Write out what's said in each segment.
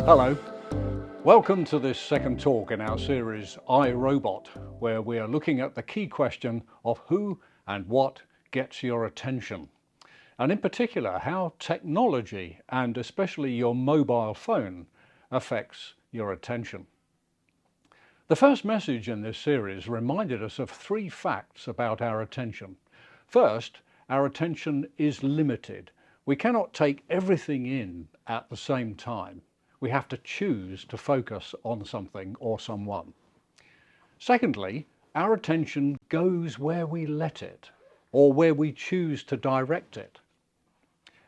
Hello, welcome to this second talk in our series iRobot, where we are looking at the key question of who and what gets your attention, and in particular how technology and especially your mobile phone affects your attention. The first message in this series reminded us of three facts about our attention. First, our attention is limited. We cannot take everything in at the same time. We have to choose to focus on something or someone. Secondly, our attention goes where we let it, or where we choose to direct it.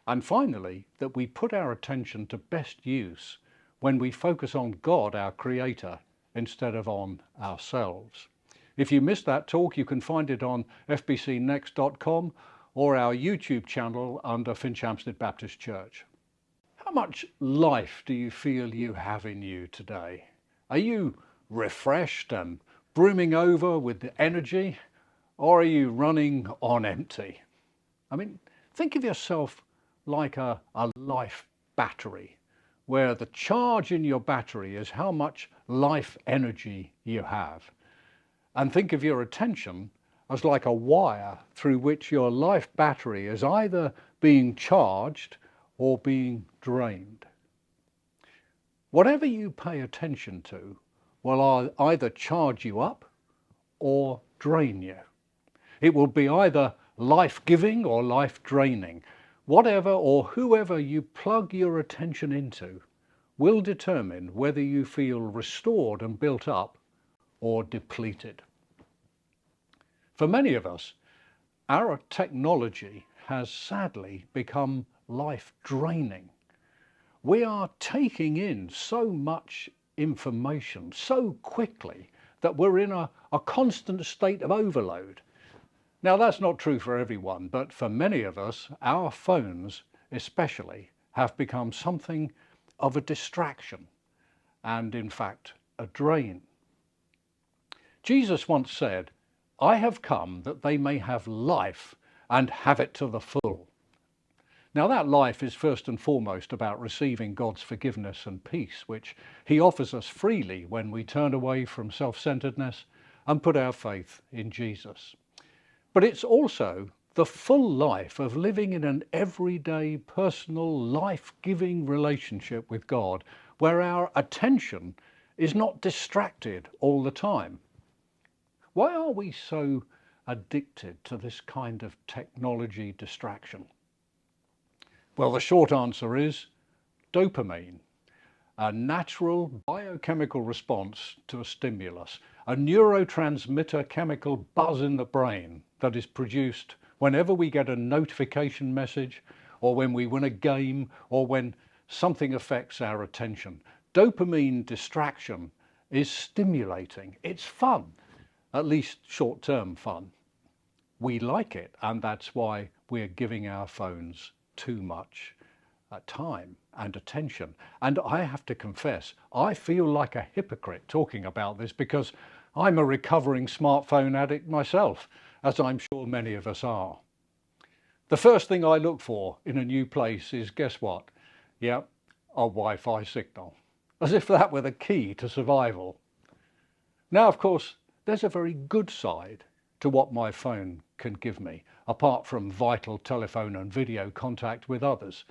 And finally, that we put our attention to best use when we focus on God, our Creator, instead of on ourselves. If you missed that talk, you can find it on fbcnext.com or our YouTube channel under Finchampstead Baptist Church. How much life do you feel you have in you today? Are you refreshed and brimming over with energy, or are you running on empty? Think of yourself like a life battery, where the charge in your battery is how much life energy you have. And think of your attention as like a wire through which your life battery is either being charged or being drained. Whatever you pay attention to will either charge you up or drain you. It will be either life-giving or life-draining. Whatever or whoever you plug your attention into will determine whether you feel restored and built up or depleted. For many of us, our technology has sadly become life-draining. We are taking in so much information so quickly that we're in a constant state of overload. Now, that's not true for everyone, but for many of us, our phones especially have become something of a distraction and, in fact, a drain. Jesus once said, "I have come that they may have life and have it to the full." Now, that life is first and foremost about receiving God's forgiveness and peace, which He offers us freely when we turn away from self-centeredness and put our faith in Jesus. But it's also the full life of living in an everyday, personal, life-giving relationship with God, where our attention is not distracted all the time. Why are we so addicted to this kind of technology distraction? Well, the short answer is dopamine, a natural biochemical response to a stimulus, a neurotransmitter chemical buzz in the brain that is produced whenever we get a notification message, or when we win a game, or when something affects our attention. Dopamine distraction is stimulating. It's fun, at least short-term fun. We like it, and that's why we're giving our phones too much time and attention. And I have to confess, I feel like a hypocrite talking about this because I'm a recovering smartphone addict myself, as I'm sure many of us are. The first thing I look for in a new place is, guess what? Yeah, a Wi-Fi signal, as if that were the key to survival. Now, of course, there's a very good side to what my phone can give me, apart from vital telephone and video contact with others.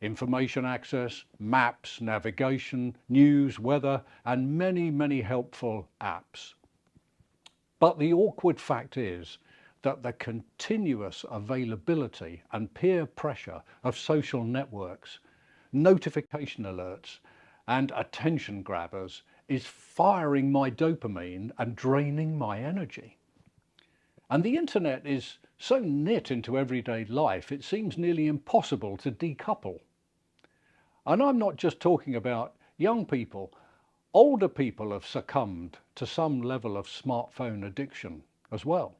Information access, maps, navigation, news, weather, and many, many helpful apps. But the awkward fact is that the continuous availability and peer pressure of social networks, notification alerts, and attention grabbers is firing my dopamine and draining my energy. And the internet is so knit into everyday life, it seems nearly impossible to decouple. And I'm not just talking about young people. Older people have succumbed to some level of smartphone addiction as well.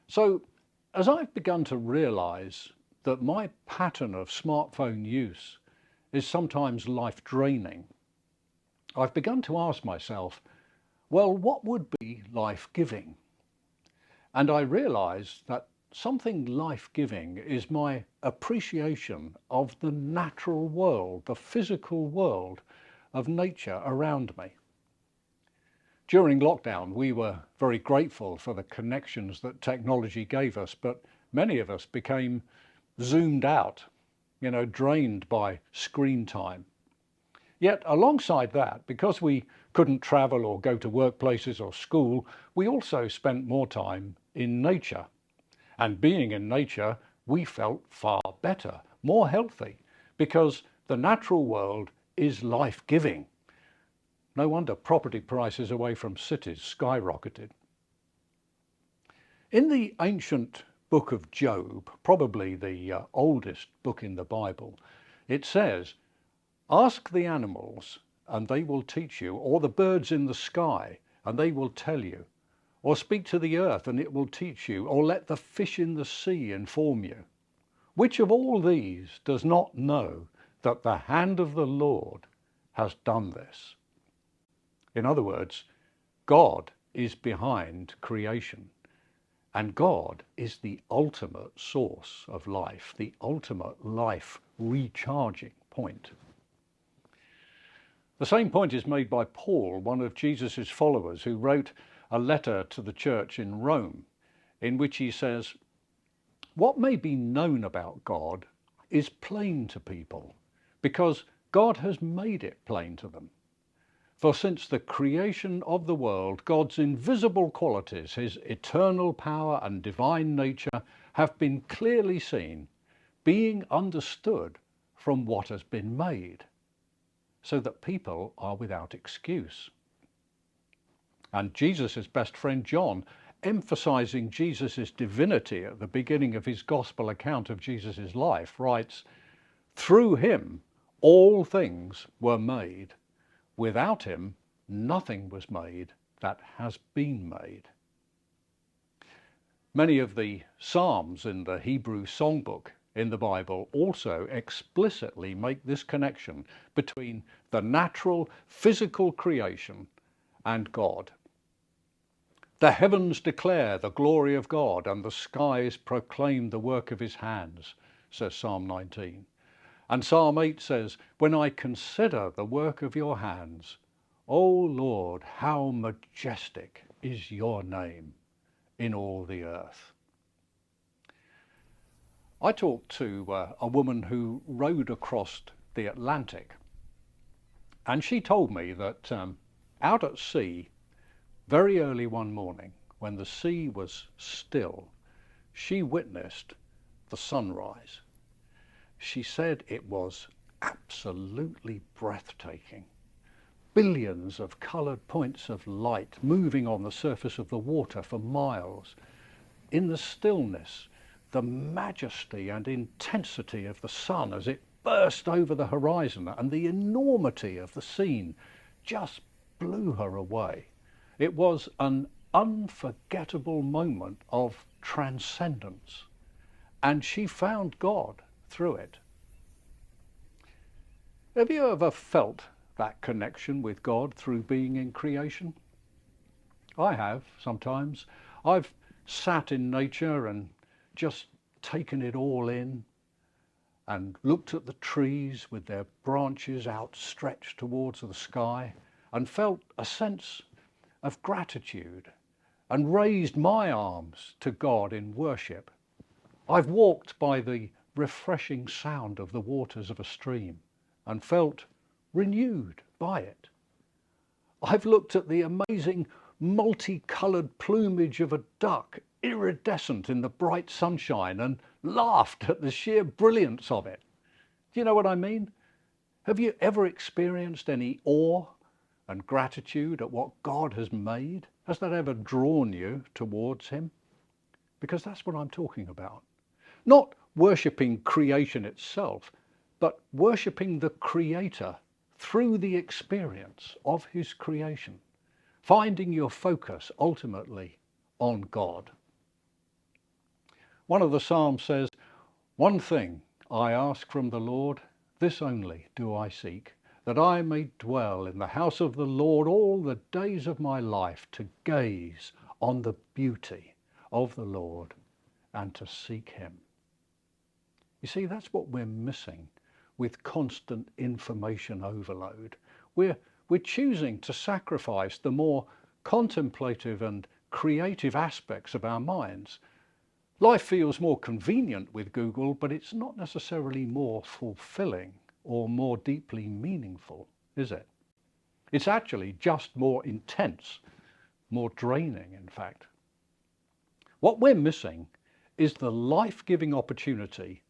So, as I've begun to realize that my pattern of smartphone use is sometimes life-draining, I've begun to ask myself, well, what would be life-giving? And I realized that something life-giving is my appreciation of the natural world, the physical world of nature around me. During lockdown, we were very grateful for the connections that technology gave us, but many of us became zoomed out, drained by screen time. Yet alongside that, because we couldn't travel or go to workplaces or school, we also spent more time in nature. And being in nature, we felt far better, more healthy, because the natural world is life-giving. No wonder property prices away from cities skyrocketed. In the ancient book of Job, probably the oldest book in the Bible, it says, "Ask the animals and they will teach you, or the birds in the sky and they will tell you, or speak to the earth and it will teach you, or let the fish in the sea inform you. Which of all these does not know that the hand of the Lord has done this?" In other words, God is behind creation, and God is the ultimate source of life, the ultimate life recharging point. The same point is made by Paul, one of Jesus' followers, who wrote a letter to the church in Rome, in which he says, "What may be known about God is plain to people, because God has made it plain to them. For since the creation of the world, God's invisible qualities, his eternal power and divine nature, have been clearly seen, being understood from what has been made, so that people are without excuse." And Jesus' best friend John, emphasizing Jesus' divinity at the beginning of his gospel account of Jesus' life, writes, "Through him all things were made. Without him, nothing was made that has been made." Many of the Psalms in the Hebrew songbook in the Bible also explicitly make this connection between the natural, physical creation and God. "The heavens declare the glory of God, and the skies proclaim the work of his hands," says Psalm 19. And Psalm 8 says, "When I consider the work of your hands, O Lord, how majestic is your name in all the earth." I talked to a woman who rowed across the Atlantic, and she told me that out at sea, very early one morning, when the sea was still, she witnessed the sunrise. She said it was absolutely breathtaking. Billions of coloured points of light moving on the surface of the water for miles. In the stillness, the majesty and intensity of the sun as it burst over the horizon, and the enormity of the scene just blew her away. It was an unforgettable moment of transcendence, and she found God through it. Have you ever felt that connection with God through being in creation? I have sometimes. I've sat in nature and just taken it all in, and looked at the trees with their branches outstretched towards the sky, and felt a sense of gratitude, and raised my arms to God in worship. I've walked by the refreshing sound of the waters of a stream and felt renewed by it. I've looked at the amazing multicoloured plumage of a duck, iridescent in the bright sunshine, and laughed at the sheer brilliance of it. Do you know what I mean? Have you ever experienced any awe and gratitude at what God has made? Has that ever drawn you towards him? Because that's what I'm talking about. Not worshipping creation itself, but worshipping the Creator through the experience of his creation, finding your focus ultimately on God. One of the Psalms says, "One thing I ask from the Lord, this only do I seek, that I may dwell in the house of the Lord all the days of my life, to gaze on the beauty of the Lord and to seek him. You see, that's what we're missing with constant information overload. We're choosing to sacrifice the more contemplative and creative aspects of our minds. Life feels more convenient with Google, but it's not necessarily more fulfilling or more deeply meaningful, is it? It's actually just more intense, more draining, in fact. What we're missing is the life-giving opportunity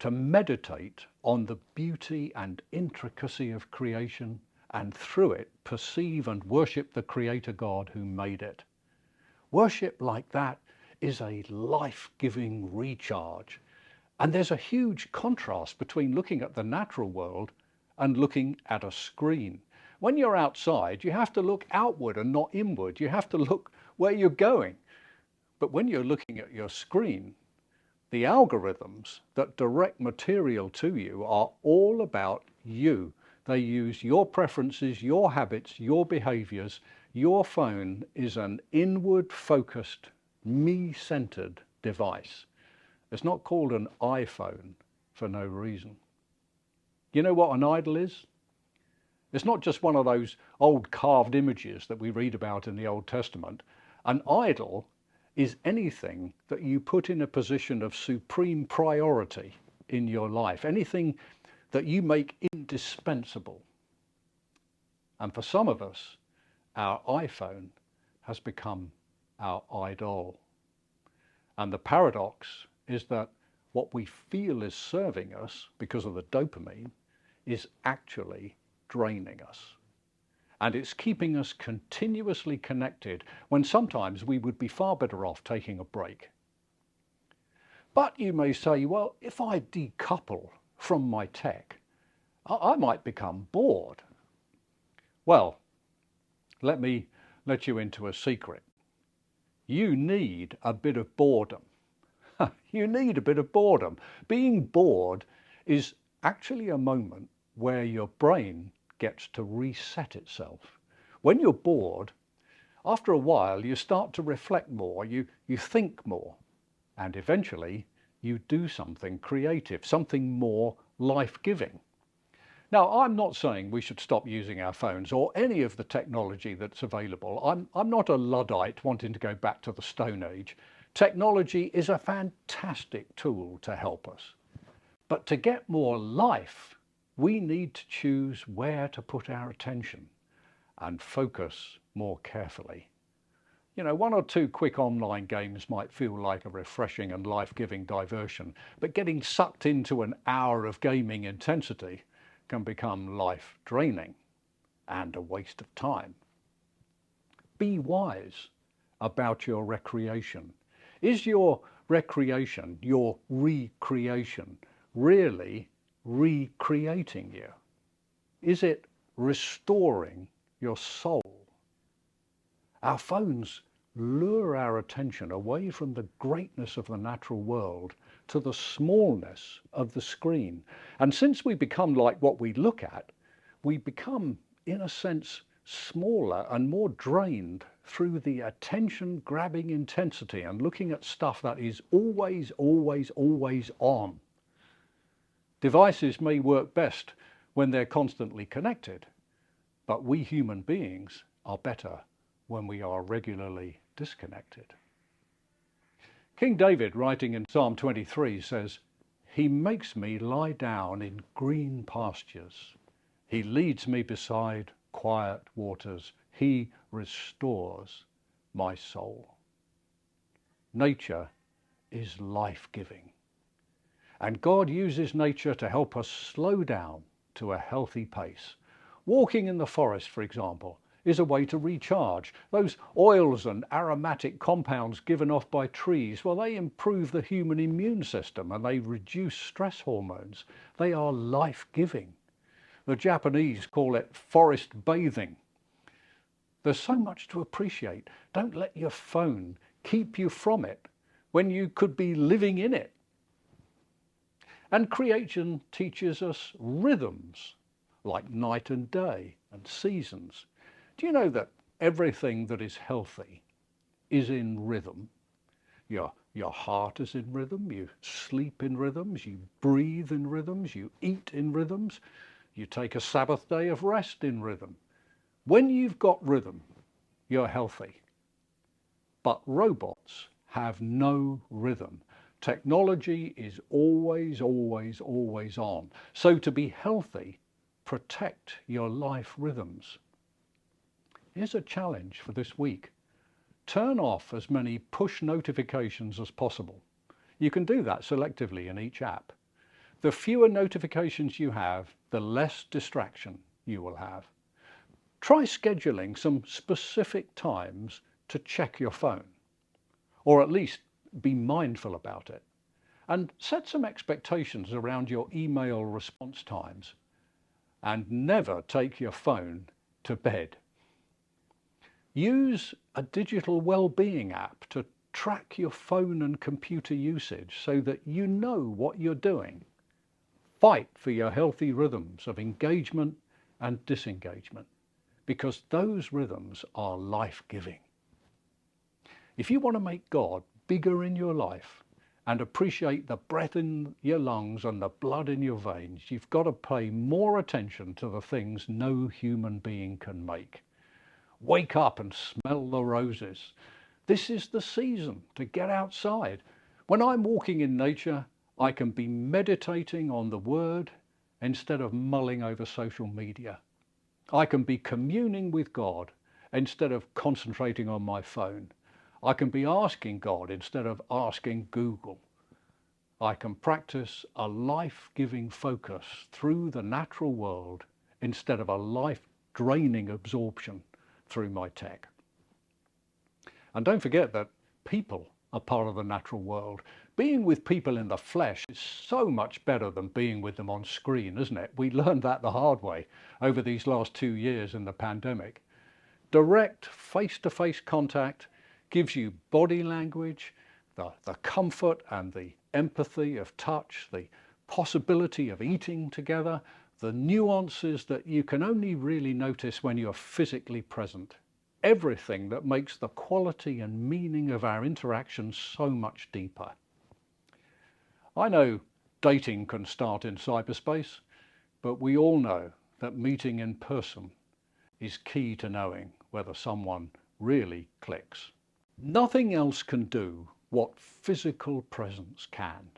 to meditate on the beauty and intricacy of creation, and through it perceive and worship the Creator God who made it. Worship like that is a life-giving recharge. And there's a huge contrast between looking at the natural world and looking at a screen. When you're outside, you have to look outward and not inward. You have to look where you're going. But when you're looking at your screen, the algorithms that direct material to you are all about you. They use your preferences, your habits, your behaviors. Your phone is an inward-focused, me-centered device. It's not called an iPhone for no reason. You know what an idol is? It's not just one of those old carved images that we read about in the Old Testament. An idol is anything that you put in a position of supreme priority in your life, anything that you make indispensable. And for some of us, our iPhone has become our idol. And the paradox is that what we feel is serving us because of the dopamine is actually draining us. And it's keeping us continuously connected when sometimes we would be far better off taking a break. But you may say, well, if I decouple from my tech, I might become bored. Well, let me let you into a secret. You need a bit of boredom. You need a bit of boredom. Being bored is actually a moment where your brain gets to reset itself. When you're bored, after a while you start to reflect more, you think more, and eventually you do something creative, something more life-giving. Now, I'm not saying we should stop using our phones or any of the technology that's available. I'm not a Luddite wanting to go back to the Stone Age. Technology is a fantastic tool to help us. But to get more life, we need to choose where to put our attention and focus more carefully. You know, one or two quick online games might feel like a refreshing and life-giving diversion, but getting sucked into an hour of gaming intensity can become life-draining and a waste of time. Be wise about your recreation. Is your recreation, your recreation, really recreating you? Is it restoring your soul? Our phones lure our attention away from the greatness of the natural world to the smallness of the screen. And since we become like what we look at, we become, in a sense, smaller and more drained through the attention-grabbing intensity and looking at stuff that is always, always, always on. Devices may work best when they're constantly connected, but we human beings are better when we are regularly disconnected. King David, writing in Psalm 23, says, "He makes me lie down in green pastures. He leads me beside quiet waters. He restores my soul." Nature is life-giving. And God uses nature to help us slow down to a healthy pace. Walking in the forest, for example, is a way to recharge. Those oils and aromatic compounds given off by trees, well, they improve the human immune system and they reduce stress hormones. They are life-giving. The Japanese call it forest bathing. There's so much to appreciate. Don't let your phone keep you from it when you could be living in it. And creation teaches us rhythms like night and day and seasons. Do you know that everything that is healthy is in rhythm? Your Your heart is in rhythm, you sleep in rhythms, you breathe in rhythms, you eat in rhythms, you take a Sabbath day of rest in rhythm. When you've got rhythm, you're healthy. But robots have no rhythm. Technology is always, always, always on. So to be healthy, protect your life rhythms. Here's a challenge for this week. Turn off as many push notifications as possible. You can do that selectively in each app. The fewer notifications you have, the less distraction you will have. Try scheduling some specific times to check your phone, or at least be mindful about it. And set some expectations around your email response times. And never take your phone to bed. Use a digital well-being app to track your phone and computer usage so that you know what you're doing. Fight for your healthy rhythms of engagement and disengagement, because those rhythms are life-giving. If you want to make God bigger in your life and appreciate the breath in your lungs and the blood in your veins, you've got to pay more attention to the things no human being can make. Wake up and smell the roses. This is the season to get outside. When I'm walking in nature, I can be meditating on the Word instead of mulling over social media. I can be communing with God instead of concentrating on my phone. I can be asking God instead of asking Google. I can practice a life-giving focus through the natural world instead of a life-draining absorption through my tech. And don't forget that people are part of the natural world. Being with people in the flesh is so much better than being with them on screen, isn't it? We learned that the hard way over these last 2 years in the pandemic. Direct face-to-face contact gives you body language, the comfort and the empathy of touch, the possibility of eating together, the nuances that you can only really notice when you're physically present. Everything that makes the quality and meaning of our interactions so much deeper. I know dating can start in cyberspace, but we all know that meeting in person is key to knowing whether someone really clicks. Nothing else can do what physical presence can.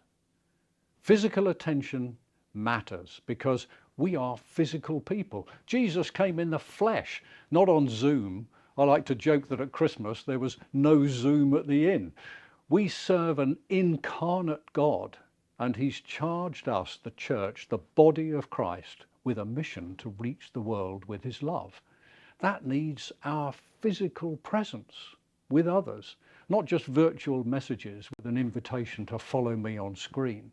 Physical attention matters because we are physical people. Jesus came in the flesh, not on Zoom. I like to joke that at Christmas there was no Zoom at the inn. We serve an incarnate God, and he's charged us, the church, the body of Christ, with a mission to reach the world with his love. That needs our physical presence with others, not just virtual messages with an invitation to follow me on screen.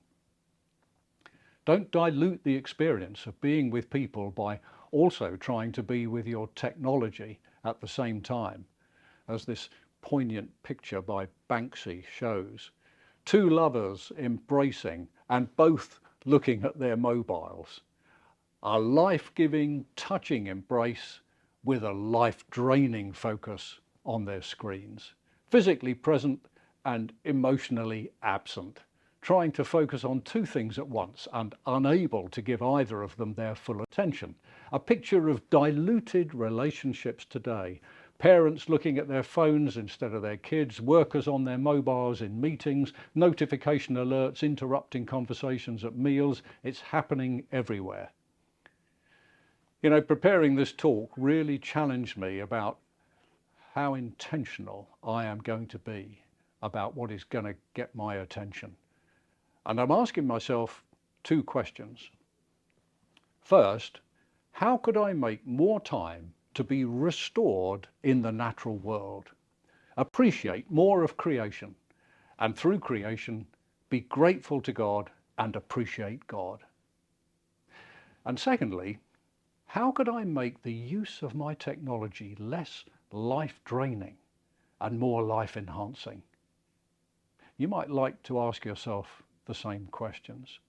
Don't dilute the experience of being with people by also trying to be with your technology at the same time, as this poignant picture by Banksy shows. Two lovers embracing and both looking at their mobiles. A life-giving, touching embrace with a life-draining focus on their screens. Physically present and emotionally absent, trying to focus on two things at once and unable to give either of them their full attention. A picture of diluted relationships today. Parents looking at their phones instead of their kids, workers on their mobiles in meetings, notification alerts interrupting conversations at meals. It's happening everywhere. You know, preparing this talk really challenged me about how intentional I am going to be about what is going to get my attention. And I'm asking myself two questions. First, how could I make more time to be restored in the natural world? Appreciate more of creation, and through creation, be grateful to God and appreciate God. And secondly, how could I make the use of my technology less life-draining and more life-enhancing? You might like to ask yourself the same questions.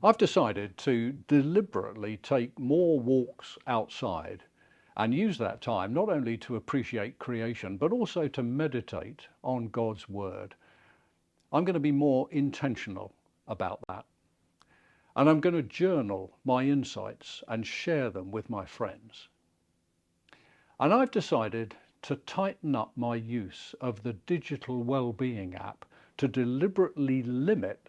I've decided to deliberately take more walks outside and use that time not only to appreciate creation, but also to meditate on God's Word. I'm going to be more intentional about that. And I'm going to journal my insights and share them with my friends. And I've decided to tighten up my use of the digital well-being app to deliberately limit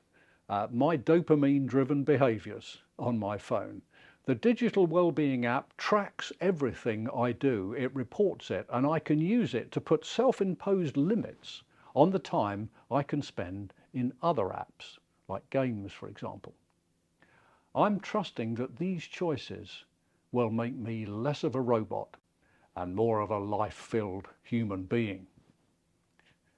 my dopamine-driven behaviours on my phone. The digital well-being app tracks everything I do, it reports it, and I can use it to put self-imposed limits on the time I can spend in other apps, like games, for example. I'm trusting that these choices will make me less of a robot and more of a life-filled human being.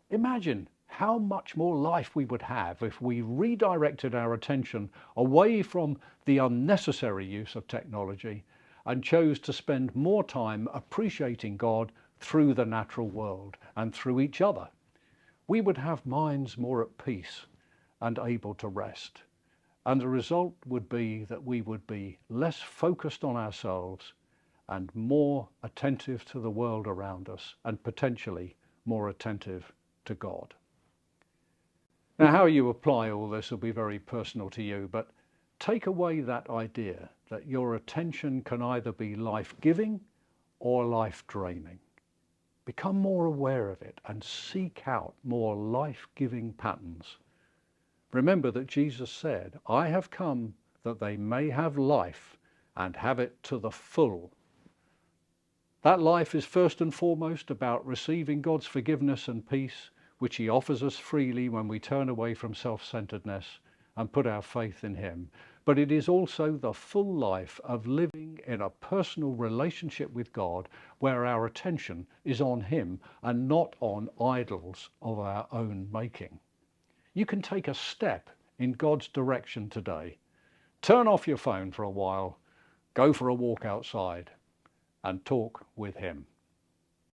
Imagine how much more life we would have if we redirected our attention away from the unnecessary use of technology and chose to spend more time appreciating God through the natural world and through each other. We would have minds more at peace and able to rest. And the result would be that we would be less focused on ourselves and more attentive to the world around us, and potentially more attentive to God. Now, how you apply all this will be very personal to you, but take away that idea that your attention can either be life-giving or life-draining. Become more aware of it and seek out more life-giving patterns. Remember that Jesus said, "I have come that they may have life and have it to the full." That life is first and foremost about receiving God's forgiveness and peace, which he offers us freely when we turn away from self-centeredness and put our faith in him. But it is also the full life of living in a personal relationship with God, where our attention is on him and not on idols of our own making. You can take a step in God's direction today. Turn off your phone for a while, go for a walk outside, and talk with him.